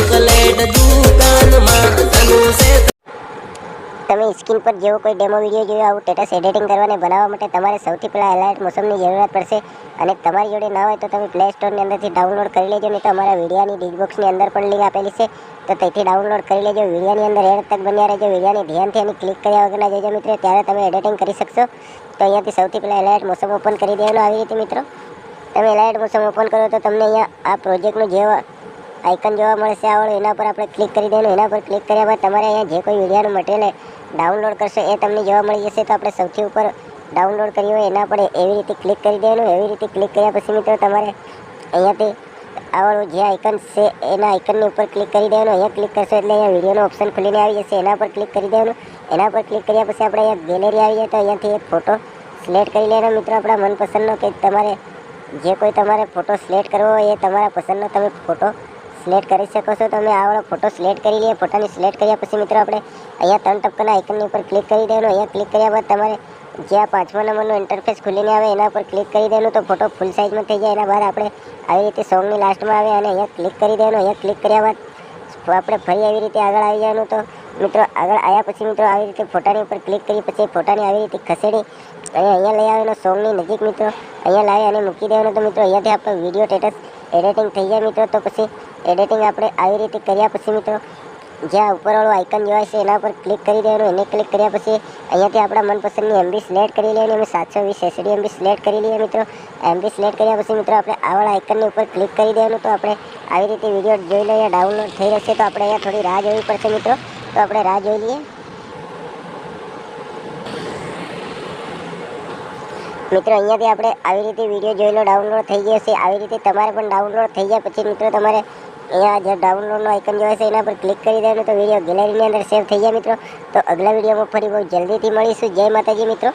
Chocolate દુકાનમાં તનું છે। તમે સ્ક્રીન પર જેવો કોઈ ડેમો વિડીયો જોયો આવું સ્ટેટસ એડિટિંગ કરવાને બનાવવા માટે તમારે સૌથી પહેલાં એલાઇટ મોશનની જરૂરત પડશે અને તમારી જોડે ના હોય તો તમે પ્લે સ્ટોરની અંદરથી ડાઉનલોડ કરી લેજો, નહીં તો અમારા વિડીયોની ડિસ્ક્રિપ્શનની અંદર પણ લિંક આપેલી છે તો તેથી ડાઉનલોડ કરી લેજો। વિડીયોની અંદર એડ તક બન્યા રહેજો, વિડીયોની ધ્યાનથી એની ક્લિક કર્યા વગરના જોજો મિત્રો, ત્યારે તમે એડિટિંગ કરી શકશો। તો અહીંયાથી સૌથી પહેલાં એલાઇટ મોશન ઓપન કરી દેવાનું આવી રીતે મિત્રો। તમે એલાઇટ મોશન ઓપન કરો તો તમને અહીંયા આ પ્રોજેક્ટનું જેવા આઇકન જોવા મળશે આવડું, એના પર આપણે ક્લિક કરી દેવાનું। એના પર ક્લિક કર્યા બાદ તમારે અહીંયા જે કોઈ વિડીયોનું મટીરિયલ ડાઉનલોડ કરશો એ તમને જોવા મળી જશે। તો આપણે સૌથી ઉપર ડાઉનલોડ કર્યું હોય એના પર એવી રીતે ક્લિક કરી દેવાનું। એવી રીતે ક્લિક કર્યા પછી મિત્રો તમારે અહીંયાથી આવડું જે આઇકન છે એના આઇકનની ઉપર ક્લિક કરી દેવાનું। અહીંયા ક્લિક કરશો એટલે અહીંયા વિડીયોનો ઓપ્શન ખુલીને આવી જશે, એના પર ક્લિક કરી દેવાનું। એના પર ક્લિક કર્યા પછી આપણે અહીંયા ગેલેરી આવી જાય તો અહીંયાથી એક ફોટો સિલેક્ટ કરી લેવાનો મિત્રો, આપણા મનપસંદનો કે તમારે જે કોઈ તમારે ફોટો સિલેક્ટ કરવો હોય એ તમારા પસંદનો તમે ફોટો સિલેક્ટ કરી શકો છો। તમે આવડો ફોટો સિલેક્ટ કરી લઈએ। ફોટાની સિલેક્ટ કર્યા પછી મિત્રો આપણે અહીંયા 3 ટપકાના આઇકનની ઉપર ક્લિક કરી દેવાનું। અહીંયા ક્લિક કર્યા બાદ તમારે જે આ 5મા નંબરનું ઇન્ટરફેસ ખુલીને આવે એના પર ક્લિક કરી દેવાનું તો ફોટો ફૂલ સાઇઝમાં થઈ જાય। એના બાદ આપણે આવી રીતે સોંગની લાસ્ટમાં આવે અને અહીંયા ક્લિક કરી દેવાનું। અહીંયા ક્લિક કર્યા બાદ આપણે ફરી આવી રીતે આગળ આવી જવાનું। તો મિત્રો આગળ આવ્યા પછી મિત્રો આવી રીતે ફોટાની ઉપર ક્લિક કરી પછી ફોટાની આવી રીતે ખસેડી અને અહીંયા લઈ આવીને સોંગની નજીક મિત્રો અહીંયા લાવી અને મૂકી દેવાનું। તો મિત્રો અહીંયાથી આપણો વિડીયો સ્ટેટસ એડિટિંગ થઈ જાય મિત્રો। તો પછી એડિટિંગ આપણે આવી રીતે કર્યા પછી મિત્રો જ્યાં ઉપરવાળું આઇકન જોવાય છે એના પર ક્લિક કરી દેવાનું। એને ક્લિક કર્યા પછી અહીંયાથી આપણા મનપસંદની MB સિલેક્ટ કરી લેવાની। અમે 720 SD MB સિલેક્ટ કરી લઈએ મિત્રો। MB સિલેક્ટ કર્યા પછી મિત્રો આપણે આવડા આઇકનની ઉપર ક્લિક કરી દેવાનું। તો આપણે આવી રીતે વિડીયો જોઈ લઈએ, ડાઉનલોડ થઈ રહેશે। તો આપણે અહીંયા થોડી રાહ જોવી પડશે મિત્રો, તો આપણે રાહ જોઈ લઈએ મિત્રો। અહીંયાથી આપણે આવી રીતે વિડીયો જોઈ લો, ડાઉનલોડ થઈ ગયો છે। આવી રીતે તમારે પણ ડાઉનલોડ થઈ જાય પછી મિત્રો તમારે અહીંયા જે ડાઉનલોડનો આઇકન જોવાય છે એના પર ક્લિક કરી દેવાનું તો વિડીયો ગેલેરીની અંદર સેવ થઈ જાય મિત્રો। તો અગલા વિડીયોમાં ફરી બહુ જલ્દીથી મળીશું। જય માતાજી મિત્રો।